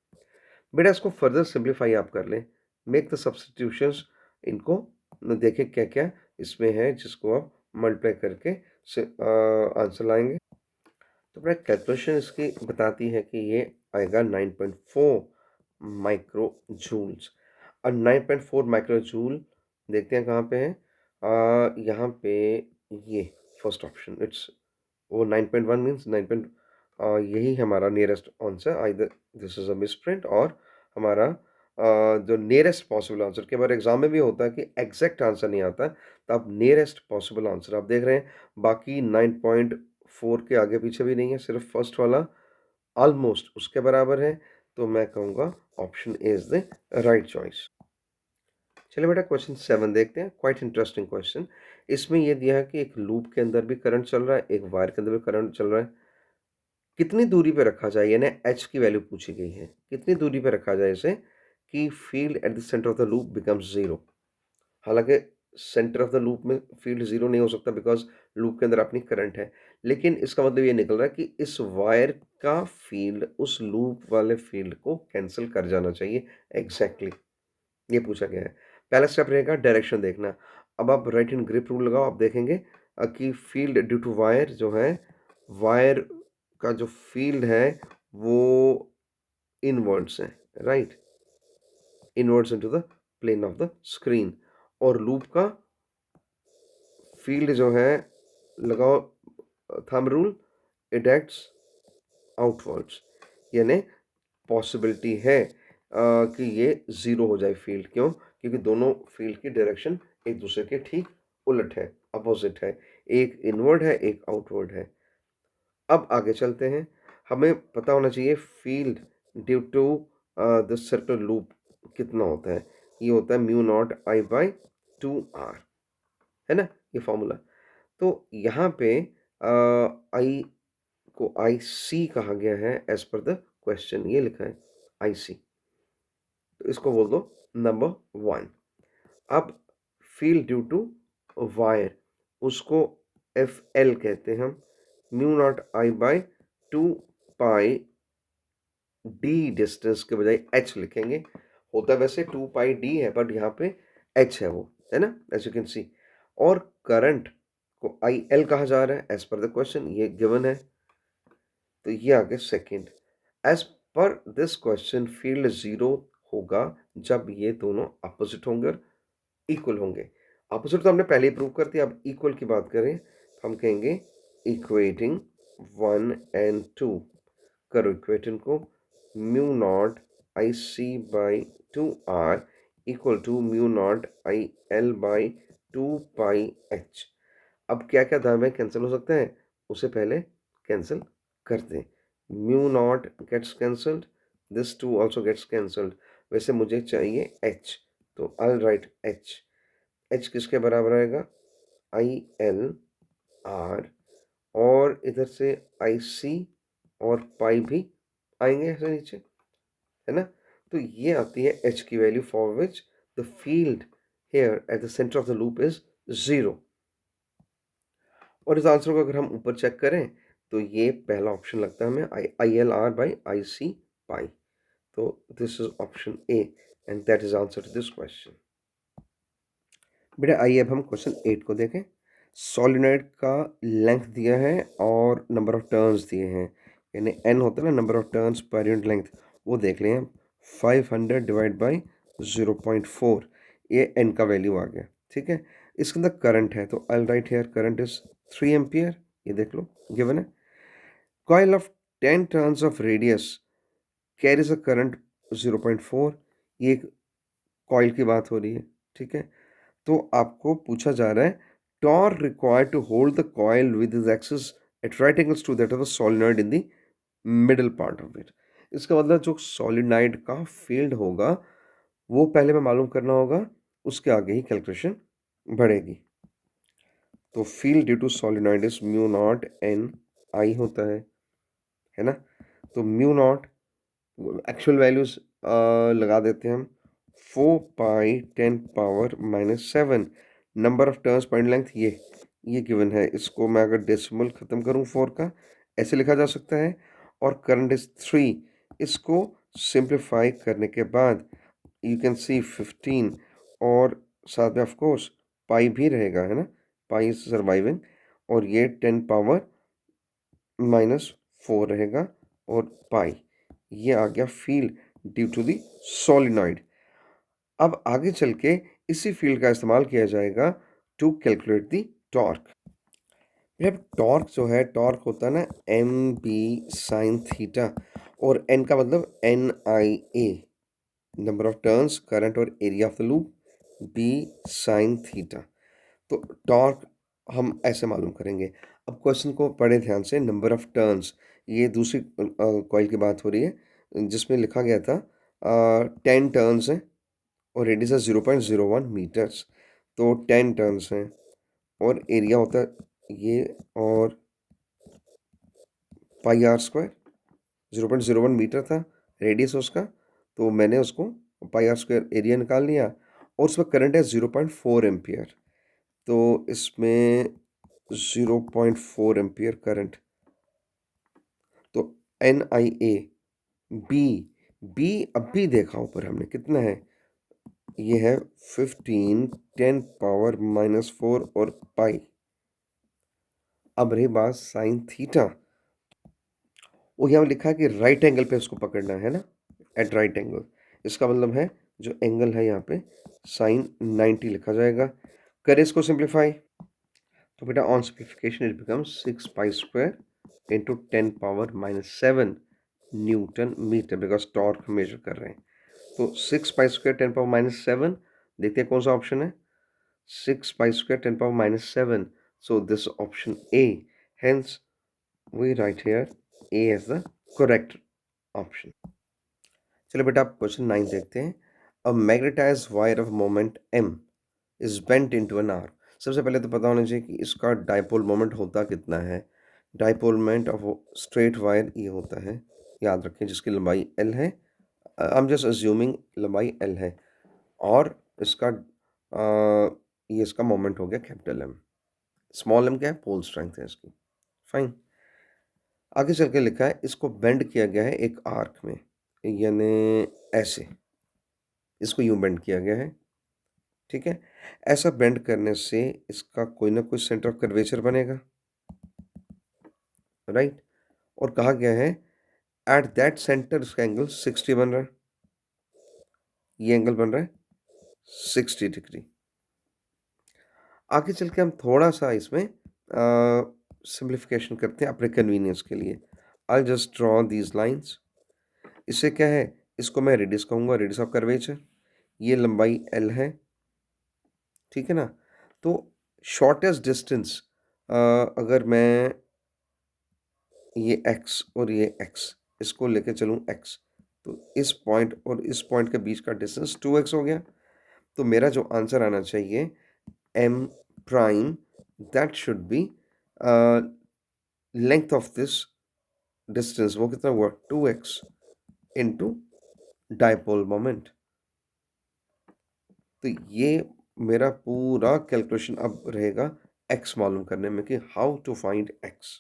बेटा इसको फर्दर सिंप्लीफाई आप कर लें, मेक द सब्स्टिट्यूशंस इनको न देखें क्या-क्या इसमें है जिसको आप मल्टीप्लाई करके से आंसर लाएँगे। तो बेटा कैलकुलेशन इसकी बताती है कि ये आएगा 9.4 माइक्रो जूल्स। और 9.4 माइक्रो जूल देखते हैं कहाँ पे है? यहाँ पे ये फर्स्ट ऑप्शन इट्स वो 9.1 मीन्स 9 पॉइंट यही हमारा nearest answer either this is a misprint और हमारा जो नियरेस्ट पॉसिबल आंसर के बार एग्जाम में भी होता है कि एग्जैक्ट आंसर नहीं आता तो आप नियरेस्ट पॉसिबल आंसर आप देख रहे हैं बाकी 9.4 के आगे पीछे भी नहीं है सिर्फ फर्स्ट वाला ऑलमोस्ट उसके बराबर है तो मैं कहूँगा option A is the right choice. चलिए बेटा क्वेश्चन 7 देखते हैं क्वाइट इंटरेस्टिंग क्वेश्चन। इसमें ये दिया है कि एक लूप के अंदर भी करंट चल रहा है एक वायर के अंदर भी करंट चल रहा है। कितनी दूरी पे रखा जाए यानी एच की वैल्यू पूछी गई है कितनी दूरी पे रखा जाए इसे कि field at the centre of the loop becomes zero. हालांकि सेंटर ऑफ द लूप में फील्ड जीरो नहीं हो सकता बिकॉज लूप के अंदर अपनी करंट है लेकिन इसका मतलब ये निकल रहा है कि इस वायर का फील्ड उस लूप वाले फील्ड को कैंसिल कर जाना चाहिए एग्जैक्टली ये पूछा गया है। पहला स्टेप रहेगा डायरेक्शन देखना। अब आप राइट हैंड ग्रिप रूल लगाओ आप देखेंगे कि फील्ड ड्यू टू वायर जो है वायर का जो फील्ड है वो इनवर्ड्स है right inwards into the plane of the screen और लूप का फील्ड जो है लगाओ thumb rule it acts outwards यानी पॉसिबिलिटी है कि ये ज़ीरो हो जाए फील्ड क्यों क्योंकि दोनों फील्ड की डायरेक्शन एक दूसरे के ठीक उलट है अपोजिट है एक इनवर्ड है एक आउटवर्ड है। अब आगे चलते हैं हमें पता होना चाहिए field due to the circle loop कितना होता है ये होता है mu naught I by 2r है ना ये फॉर्मूला। तो यहाँ पे आई को आई सी कहा गया है एज पर द क्वेश्चन ये लिखा है आई सी तो इसको बोल दो नंबर 1। अब फील्ड ड्यू टू वायर उसको एफ एल कहते हैं हम mu naught I by 2 pi D distance के बजाय एच लिखेंगे होता वैसे 2 पाई डी है बट यहाँ पे एच है वो है ना एज यू कैन सी। और करंट को आई एल कहा जा रहा है एज पर द क्वेश्चन ये गिवन है तो ये आ गया second. As per this question field zero होगा जब ये दोनों अपोजिट होंगे और इक्वल होंगे। अपोजिट तो हमने पहले ही प्रूव कर दिया अब इक्वल की बात करें तो हम कहेंगे इक्वेटिंग 1 एंड 2 करो इक्वेटिंग को mu naught I C by 2r equal to mu naught I L by 2 pi h। अब क्या क्या दाएं बाएं कैंसिल हो सकते हैं उसे पहले कैंसिल करते हैं mu naught gets cancelled this two also gets cancelled वैसे मुझे चाहिए h तो आई राइट h किसके बराबर आएगा आई एल आर और इधर से आई सी और पाई भी आएंगे ऐसे नीचे है ना। तो ये आती है h की value for which the field here at the centre of the loop is zero. और इस आंसर को अगर हम ऊपर चेक करें तो ये पहला ऑप्शन लगता है हमें I L R by I C pi तो this is option A and that is answer to this question. बेटा आइए अब हम क्वेश्चन 8 को देखें। सॉलिनॉइड का लेंथ दिया है और नंबर ऑफ टर्न्स दिए हैं यानी एन होता है ना number of turns per unit length वो देख लें 500 डिवाइड बाई 0.4 ये एन का वैल्यू आ गया ठीक है। इसके अंदर करंट है तो I write here current is 3 ampere ये देख लो गिवन है। Coil of 10 turns of radius carries a current 0.4 ये एक कॉइल की बात हो रही है ठीक है। तो आपको पूछा जा रहा है torque required to hold the coil with is axis at right angles to that of the solenoid in the middle part of it. इसका मतलब जो सोलेनॉइड का फील्ड होगा वो पहले में मालूम करना होगा उसके आगे ही कैलकुलेशन बढ़ेगी। तो field due to solenoid is mu not N I होता है ना। तो म्यू नॉट एक्चुअल वैल्यूज लगा देते हैं हम 4 pi 10 power -7 number of turns point length ये गिवन है। इसको मैं अगर डेसिमल ख़त्म करूं 4 का ऐसे लिखा जा सकता है और करंट इज 3 इसको सिंप्लीफाई करने के बाद यू कैन सी 15 और साथ में ऑफ कोर्स पाई भी रहेगा, है ना, पाई इज सर्वाइविंग, और ये 10 पावर -4 रहेगा, और पाई ये आ गया field due to the solenoid. अब आगे चल के इसी फील्ड का इस्तेमाल किया जाएगा टू कैलकुलेट द टॉर्क। अब टॉर्क जो है, टॉर्क होता है ना एम बी साइन थीटा, और एन का मतलब N I A, number of turns, current और area of the loop, B sine theta. तो टॉर्क हम ऐसे मालूम करेंगे। अब क्वेश्चन को पढ़े ध्यान से। नंबर ऑफ टर्न्स, ये दूसरी कॉइल की बात हो रही है जिसमें लिखा गया था 10 टर्न्स हैं और रेडियस है 0.01 मीटर्स। तो 10 टर्न्स हैं और एरिया होता है ये, और पाई आर स्क्वायर, 0.01 मीटर था रेडियस उसका, तो मैंने उसको पाई आर स्क्वायर एरिया निकाल लिया, और उसमें करंट है 0.4 एम्पियर। तो इसमें 0.4 एम्पियर करंट, तो N I A B, B अभी देखा ऊपर हमने कितना है, ये है 15 10 पावर -4 और पाई। अब रही बात साइन थीटा, वो यहाँ लिखा है कि राइट एंगल पे उसको पकड़ना है ना, एट राइट एंगल। इसका मतलब है जो एंगल है यहाँ पे साइन 90 लिखा जाएगा। करें इसको सिंप्लीफाई, तो बेटा on simplification it becomes 6 pi square into 10 power -7 newton metre, because torque measure कर रहे हैं। तो 6 पाई स्क्वायर 10 पावर -7, देखते हैं कौन सा ऑप्शन है। 6 pi square 10 power -7, so this option A, hence we write here A as the correct option। चलो बेटा आप क्वेश्चन 9 देखते हैं। A magnetised wire of moment m is bent into an arc. सबसे पहले तो पता होना चाहिए कि इसका डाइपोल मोमेंट होता कितना है। Dipole moment of straight wire ये होता है, याद रखें, जिसकी लंबाई l है। आई एम जस्ट अज्यूमिंग लंबाई l है, और इसका ये इसका मोमेंट हो गया कैपिटल M। स्मॉल m क्या है, पोल स्ट्रेंथ है इसकी। फाइन। आगे चल के लिखा है इसको बेंड किया गया है एक आर्क में, यानी ऐसे इसको यूं बेंड किया गया है, ठीक है। ऐसा बेंड करने से इसका कोई ना कोई सेंटर ऑफ कर्वेचर बनेगा, राइट। और कहा गया है एट दैट सेंटर इसका एंगल 60 बन रहा है, ये एंगल बन रहा है 60 डिग्री। आगे चल के हम थोड़ा सा इसमें सिंप्लीफिकेशन करते हैं अपने कन्वीनियंस के लिए। I just draw these lines. इससे क्या है, इसको मैं रेडियस कहूँगा, रेडियस ऑफ कर्वेचर। ये लंबाई l है, ठीक है ना। तो शॉर्टेस्ट डिस्टेंस, अगर मैं ये x और ये x इसको लेके चलूँ x, तो इस पॉइंट और इस पॉइंट के बीच का डिस्टेंस 2x हो गया। तो मेरा जो आंसर आना चाहिए m prime, that should be length of this distance, वो कितना हुआ 2x इंटू डाइपोल मोमेंट। तो ये मेरा पूरा कैलकुलेशन अब रहेगा x मालूम करने में कि हाउ टू फाइंड x।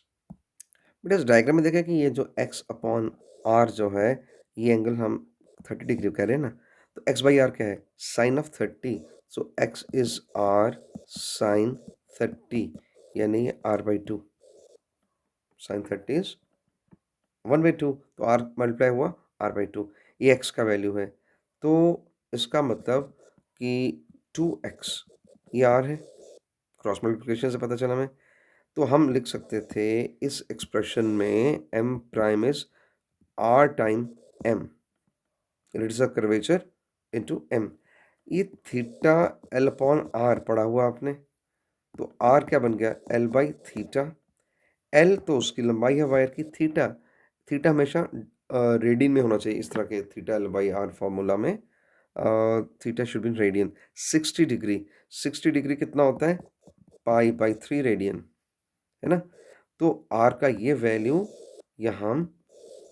बेटा इस डायग्राम में देखें कि ये जो x अपॉन r जो है, ये एंगल हम 30 डिग्री कह रहे हैं ना, तो x बाई आर क्या है, sine of 30। So x is r sine 30, यानी ये r/2, साइन 30 इज 1/2, तो r मल्टीप्लाई हुआ r/2, ये x का वैल्यू है। तो इसका मतलब कि 2x, ये r है, क्रॉस मल्टीप्लिकेशन से पता चला हमें। तो हम लिख सकते थे इस एक्सप्रेशन में m prime is r time m, radius of curvature into m। ये थीटा l अपॉन r पढ़ा हुआ आपने, तो r क्या बन गया, l बाई थीटा। l तो उसकी लंबाई है वायर की, थीटा, थीटा हमेशा रेडियन में होना चाहिए, इस तरह के theta l by r formula में theta should be radian. 60 degree, 60 degree कितना होता है, पाई बाई 3 रेडियन, है ना। तो r का ये वैल्यू यहाँ हम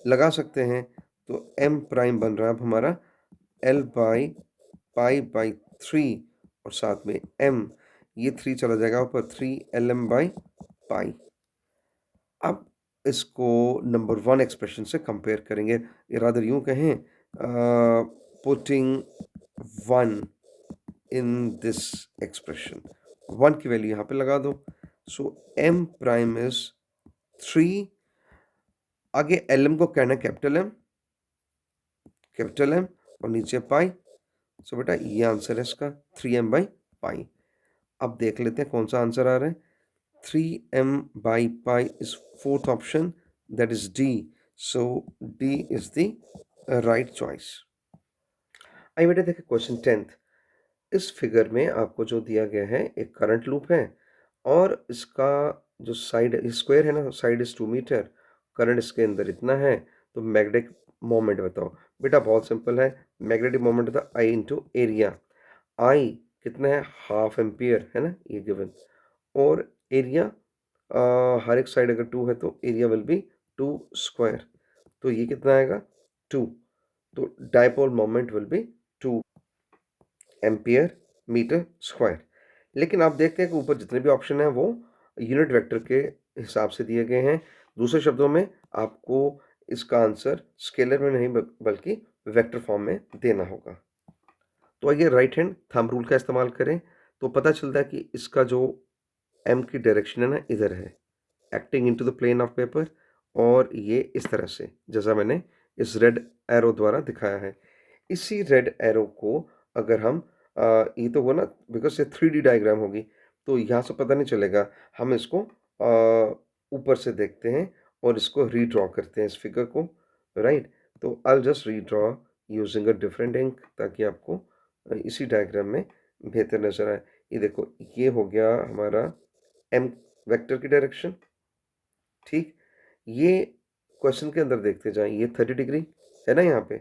लगा सकते हैं। तो m प्राइम बन रहा है अब हमारा l बाई पाई बाई 3, और साथ में m, ये 3 चला जाएगा ऊपर, 3 lm बाई पाई। अब इसको नंबर 1 एक्सप्रेशन से कंपेयर करेंगे, या रादर यूं कहें पुटिंग 1 इन दिस एक्सप्रेशन। 1 की वैल्यू यहाँ पे लगा दो। सो m प्राइम इज 3। आगे lm को कहना कैपिटल M और नीचे पाई। सो बेटा ये आंसर है इसका 3m/पाई। अब देख लेते हैं कौन सा आंसर आ रहा है। 3m/पाई is fourth option, that is D। So D is the right choice. आइए बेटा देखिए क्वेश्चन 10th। इस फिगर में आपको जो दिया गया है एक करंट लूप है और इसका जो साइड स्क्वायर है ना, साइड इज 2 मीटर, करंट इसके अंदर इतना है, तो मैग्नेटिक मोमेंट बताओ। बेटा बहुत सिंपल है, मैग्नेटिक मोमेंट था आई इंटू एरिया। आई कितना है, हाफ एम्पियर है ना, ये गिवन। और एरिया हर एक साइड अगर 2 है तो एरिया विल बी 2 स्क्वायर, तो ये कितना आएगा 2। तो dipole moment will be 2 ampere metre square. लेकिन आप देखते हैं कि ऊपर जितने भी ऑप्शन हैं वो यूनिट वेक्टर के हिसाब से दिए गए हैं। दूसरे शब्दों में आपको इसका आंसर स्केलर में नहीं बल्कि वेक्टर फॉर्म में देना होगा। तो आइए राइट हैंड थंब रूल का इस्तेमाल करें तो पता चलता है कि इसका जो एम की डायरेक्शन है ना, इधर है, acting into the plane of paper. और ये इस तरह से जैसा मैंने इस रेड एरो द्वारा दिखाया है। इसी रेड एरो को अगर हम ये तो हुआ ना, बिकॉज ये 3D डायग्राम होगी तो यहाँ से पता नहीं चलेगा। हम इसको ऊपर से देखते हैं और इसको रीड्रॉ करते हैं इस फिगर को, राइट। तो I just redraw using a different ink ताकि आपको इसी डायग्राम में बेहतर नजर आए। ये देखो, ये हो गया हमारा एम वेक्टर की डायरेक्शन, ठीक। ये क्वेश्चन के अंदर देखते जाएं, ये 30 डिग्री है ना यहाँ पे,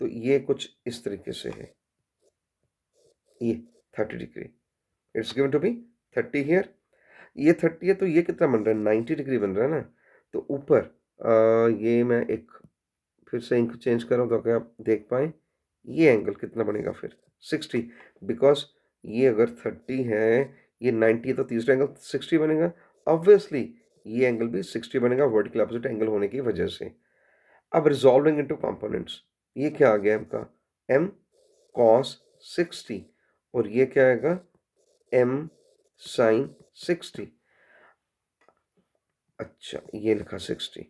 तो ये कुछ इस तरीके से है, ये 30 degree, it's given to be 30 here. ये 30 है तो ये कितना बन रहा है, 90 डिग्री बन रहा है ना। तो ऊपर ये मैं एक फिर से इंक चेंज कर रहा हूँ ताकि आप देख पाएँ ये एंगल कितना बनेगा फिर 60, बिकॉज ये अगर 30 है, ये 90 है, तो तीसरा एंगल 60 बनेगा। ऑब्वियसली ये एंगल भी 60 बनेगा वर्टिकल अपोजिट एंगल होने की वजह से। अब रिजॉल्विंग इनटू कंपोनेंट्स, ये क्या आ गया आपका m cos 60 और ये क्या आएगा m sin 60। अच्छा ये लिखा 60।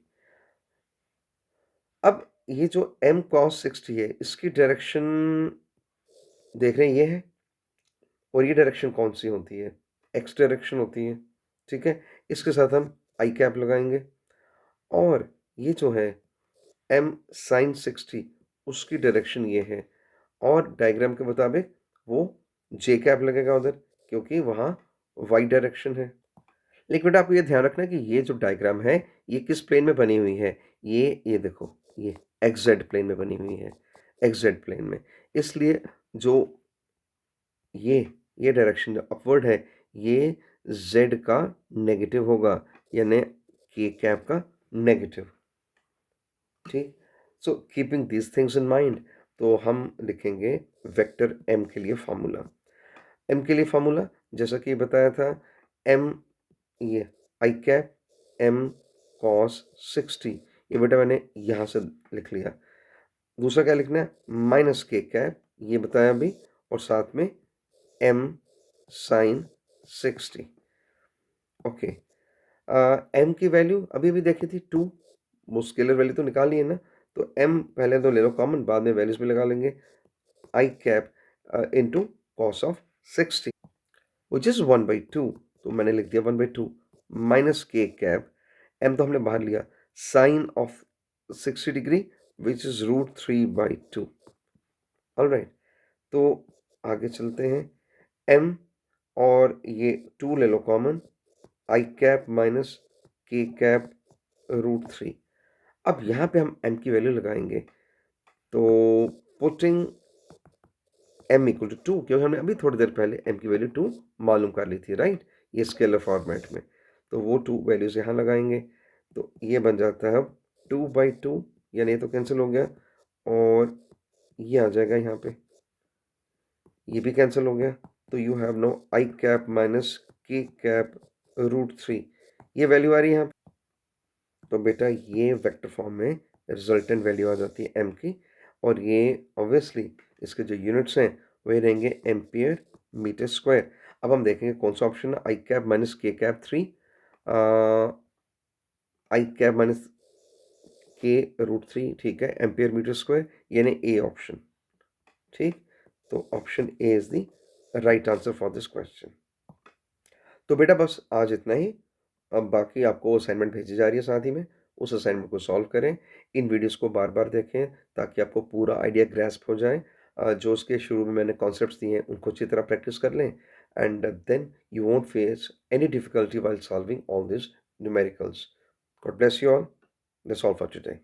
अब ये जो m cos 60 है इसकी डायरेक्शन देख रहे हैं ये है, और ये डायरेक्शन कौन सी होती है, x डायरेक्शन होती है, ठीक है। इसके साथ हम आई कैप लगाएंगे और ये जो है m sin 60 उसकी डायरेक्शन ये है, और डायग्राम के मुताबिक वो जे कैप लगेगा उधर क्योंकि वहाँ वाई डायरेक्शन है। लेकिन बेटा आपको ये ध्यान रखना है कि ये जो डायग्राम है ये किस प्लेन में बनी हुई है, ये देखो ये एक्स जेड प्लेन में बनी हुई है, एक्स जेड प्लेन में। इसलिए जो ये डायरेक्शन जो अपवर्ड है ये जेड का नेगेटिव होगा, यानी के कैप का नेगेटिव, ठीक। So keeping this things in mind, तो हम लिखेंगे वेक्टर एम के लिए फॉर्मूला। एम के लिए फॉर्मूला जैसा कि बताया था, एम ये आई कैप एम कॉस 60, ये बेटा मैंने यहाँ से लिख लिया। दूसरा क्या लिखना है, माइनस के कैप, ये बताया अभी, और साथ में एम साइन 60। ओके, एम की वैल्यू अभी अभी देखी थी 2, वो स्केलर वैल्यू तो निकाल लिए ना, तो एम पहले तो ले लो कॉमन, बाद में वैल्यूज भी लगा लेंगे। I cap into cos of 60 which is 1/2, तो मैंने लिख दिया 1/2 माइनस के कैप, एम तो हमने बाहर लिया, sine of 60 degree which is √3/2। Alright, तो आगे चलते हैं, एम और ये 2 ले लो common, I cap minus K cap √3। अब यहाँ पे हम m की वैल्यू लगाएंगे, तो पुटिंग m इक्वल टू 2, क्योंकि हमने अभी थोड़ी देर पहले m की वैल्यू 2 मालूम कर ली थी, राइट, ये स्केलर फॉर्मेट में। तो वो 2 वैल्यूज यहाँ लगाएंगे, तो ये बन जाता है अब 2/2, यानी ये तो कैंसिल हो गया, और ये आ जाएगा यहाँ पे, ये भी कैंसिल हो गया। तो you have no I cap minus K cap √3, ये वैल्यू आ रही है यहाँ पे। तो बेटा ये वेक्टर फॉर्म में रिजल्टेंट वैल्यू आ जाती है m की, और ये ऑब्वियसली इसके जो यूनिट्स हैं वही रहेंगे एम्पियर मीटर स्क्वायर। अब हम देखेंगे कौन सा ऑप्शन है, आई कैप माइनस के कैप 3, आई कैप माइनस के रूट 3, ठीक है, एम्पियर मीटर स्क्वायर, यानी ए ऑप्शन। ठीक, तो option A is the right answer for this question. तो बेटा बस आज इतना ही। अब बाकी आपको असाइनमेंट भेजी जा रही है साथ ही में, उस असाइनमेंट को सॉल्व करें। इन वीडियोस को बार बार देखें ताकि आपको पूरा आइडिया ग्रैस्प हो जाए। जो उसके शुरू में मैंने कॉन्सेप्ट्स दिए हैं उनको अच्छी तरह प्रैक्टिस कर लें, and then you won't face any difficulty while solving all this numericals. God bless you all. That's all for today.